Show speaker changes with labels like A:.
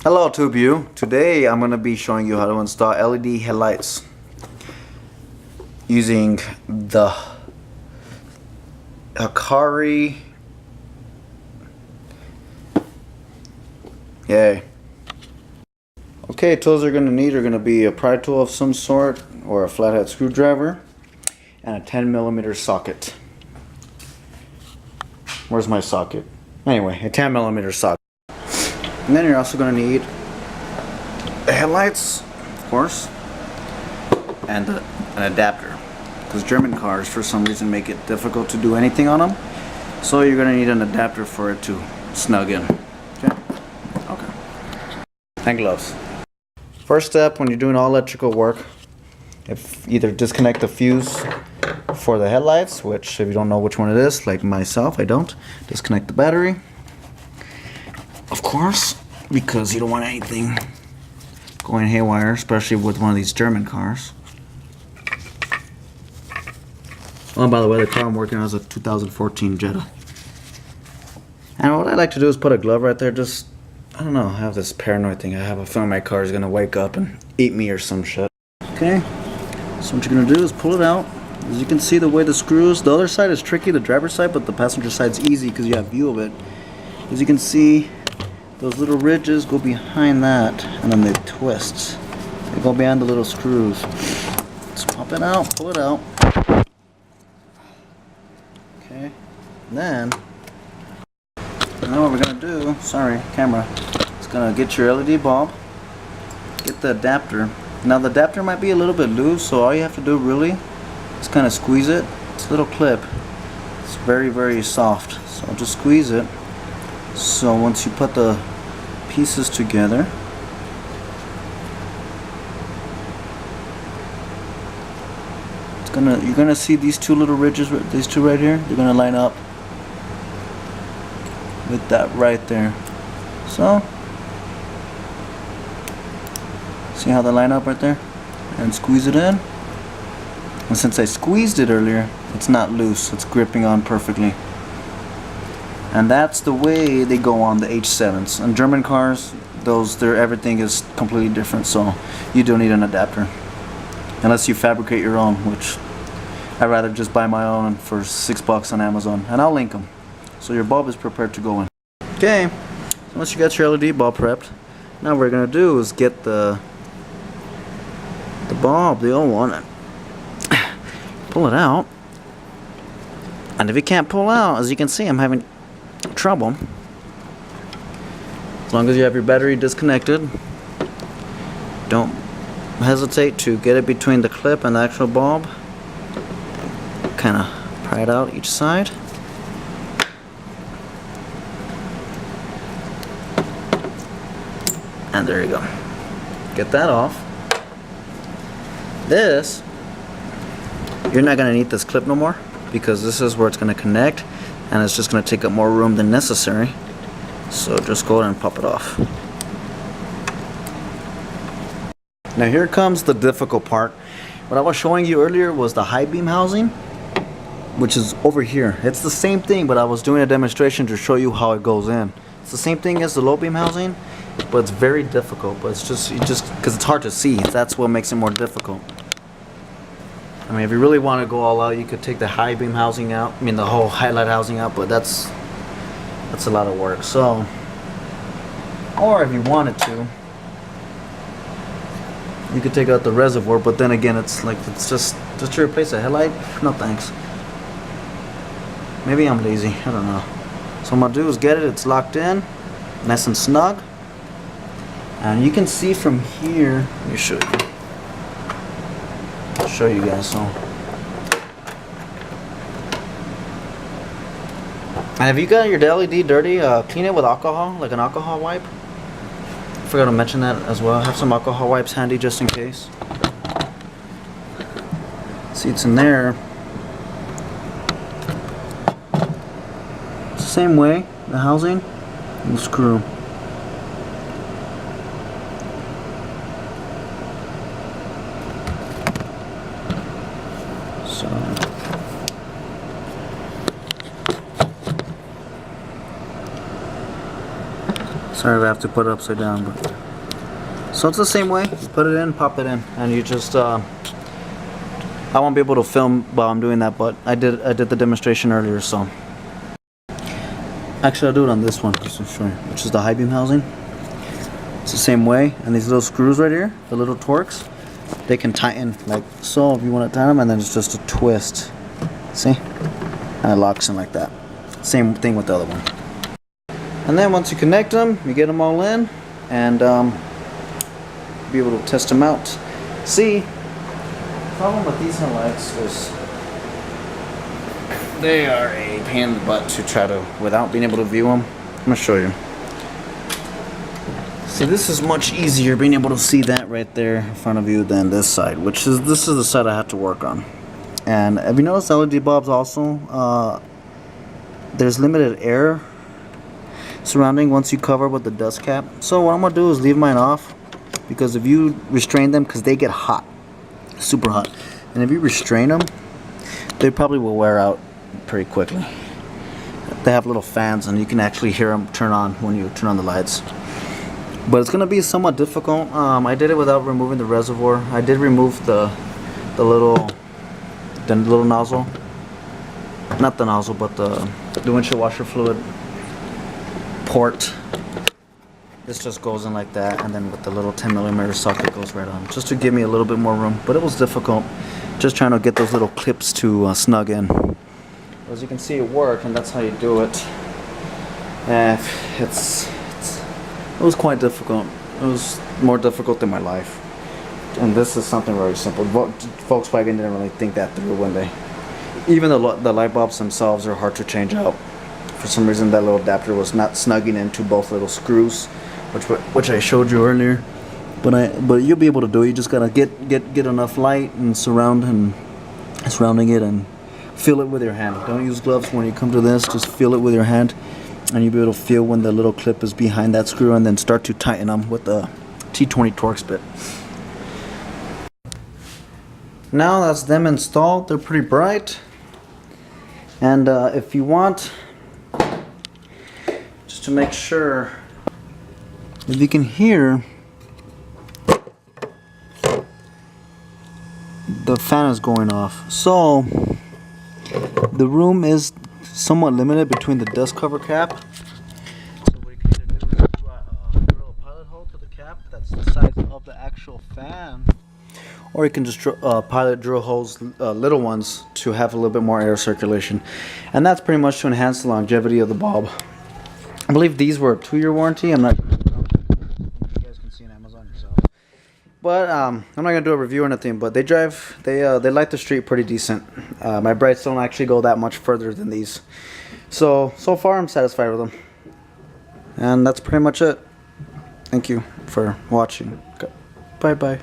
A: Hello Tube You. Today I'm going to be showing you how to install LED headlights using the Hikari. Yay. Okay, tools you're going to need are going to be a pry tool of some sort or a flathead screwdriver and a 10mm socket. Where's my socket? Anyway, a 10mm socket. And then you're also going to need the headlights, of course, and an adapter, because German cars for some reason make it difficult to do anything on them. So you're going to need an adapter for it to snug in. Okay. And gloves. First step when you're doing all electrical work, if either disconnect the fuse for the headlights, which if you don't know which one it is, like myself, I don't, disconnect the battery. Of course, because you don't want anything going haywire, especially with one of these German cars. Oh, by the way, the car I'm working on is a 2014 Jetta. And what I like to do is put a glove right there. Just, I don't know, I have this paranoid thing. I have a feeling my car is gonna wake up and eat me or some shit. Okay, so what you're gonna do is pull it out. As you can see, the way the screws, the other side is tricky, the driver's side, but the passenger side's easy because you have view of it. As you can see, those little ridges go behind that, and then they twist. They go behind the little screws. Just pop it out, pull it out. Okay, then, now what we're gonna do, sorry, camera, it's gonna get your LED bulb, get the adapter. Now the adapter might be a little bit loose, so all you have to do really is kind of squeeze it. It's a little clip. It's very, very soft, so just squeeze it. So once you put the pieces together, you're gonna see these two little ridges, these two right here. They're gonna line up with that right there. So see how they line up right there, and squeeze it in. And since I squeezed it earlier, it's not loose. It's gripping on perfectly. And that's the way they go on the H7s. On German cars, everything is completely different, so you don't need an adapter. Unless you fabricate your own, which I'd rather just buy my own for $6 on Amazon. And I'll link them. So your bulb is prepared to go in. Okay, so once you got your LED bulb prepped, now what we're going to do is get the bulb, the old one, and pull it out. And if you can't pull out, as you can see, I'm having trouble. As long as you have your battery disconnected, don't hesitate to get it between the clip and the actual bulb. Kind of pry it out each side. And there you go. Get that off. This, you're not going to need this clip no more, because this is where it's going to connect, and it's just going to take up more room than necessary. So just go ahead and pop it off. Now here comes the difficult part. What I was showing you earlier was the high beam housing, which is over here. It's the same thing, but I was doing a demonstration to show you how it goes in. It's the same thing as the low beam housing, but it's very difficult. But it's just because it's hard to see. That's what makes it more difficult. I mean, if you really want to go all out, you could take the high beam housing out. I mean, the whole highlight housing out, but that's a lot of work. So, or if you wanted to, you could take out the reservoir. But then again, it's just to replace a headlight. No thanks. Maybe I'm lazy. I don't know. So what I'm gonna do is get it. It's locked in, nice and snug. And you can see from here. Let me show you. Show you guys. So, and if you got your LED dirty, clean it with alcohol, like an alcohol wipe. I forgot to mention that as well. Have some alcohol wipes handy just in case. See, it's in there. It's the same way, the housing and the screw. Sorry if I have to put it upside down, but so it's the same way. You put it in, pop it in, and you just I won't be able to film while I'm doing that, but I did the demonstration earlier, so actually I'll do it on this one just to show you, which is the high beam housing. It's the same way, and these little screws right here, the little Torx, they can tighten like so if you want to tighten them, and then it's just a twist. See? And it locks in like that. Same thing with the other one. And then once you connect them, you get them all in, and be able to test them out. See, the problem with these headlights is they are a pain in the butt to try to, without being able to view them. I'm gonna show you. See, this is much easier being able to see that right there in front of you than this side, this is the side I have to work on. And have you noticed LED bulbs also? There's limited air surrounding once you cover with the dust cap. So what I'm gonna do is leave mine off, because if you restrain them, because they get hot, super hot, and if you restrain them, they probably will wear out pretty quickly. They have little fans, and you can actually hear them turn on when you turn on the lights. But it's gonna be somewhat difficult. I did it without removing the reservoir. I did remove the little nozzle, not the nozzle, but the windshield washer fluid port. This just goes in like that, and then with the little 10mm socket goes right on, just to give me a little bit more room. But it was difficult, just trying to get those little clips to snug in. As you can see, it worked, and that's how you do it. And it was quite difficult. It was more difficult than my life. And this is something very simple. Volkswagen didn't really think that through when they... Even the light bulbs themselves are hard to change out. For some reason, that little adapter was not snugging into both little screws, which I showed you earlier. But you'll be able to do it. You just gotta get enough light and surrounding it, and feel it with your hand. Don't use gloves when you come to this. Just feel it with your hand, and you'll be able to feel when the little clip is behind that screw, and then start to tighten them with the T20 Torx bit. Now that's them installed. They're pretty bright, and if you want, just to make sure, if you can hear, the fan is going off. So the room is somewhat limited between the dust cover cap. So what you can either do is drill a pilot hole to the cap that's the size of the actual fan, or you can just pilot drill holes, little ones, to have a little bit more air circulation. And that's pretty much to enhance the longevity of the bulb. I believe these were a 2-year warranty. I'm not, you guys can see on Amazon yourself. But I'm not gonna do a review or anything. But they light the street pretty decent. My brights don't actually go that much further than these. So far I'm satisfied with them. And that's pretty much it. Thank you for watching. Bye bye.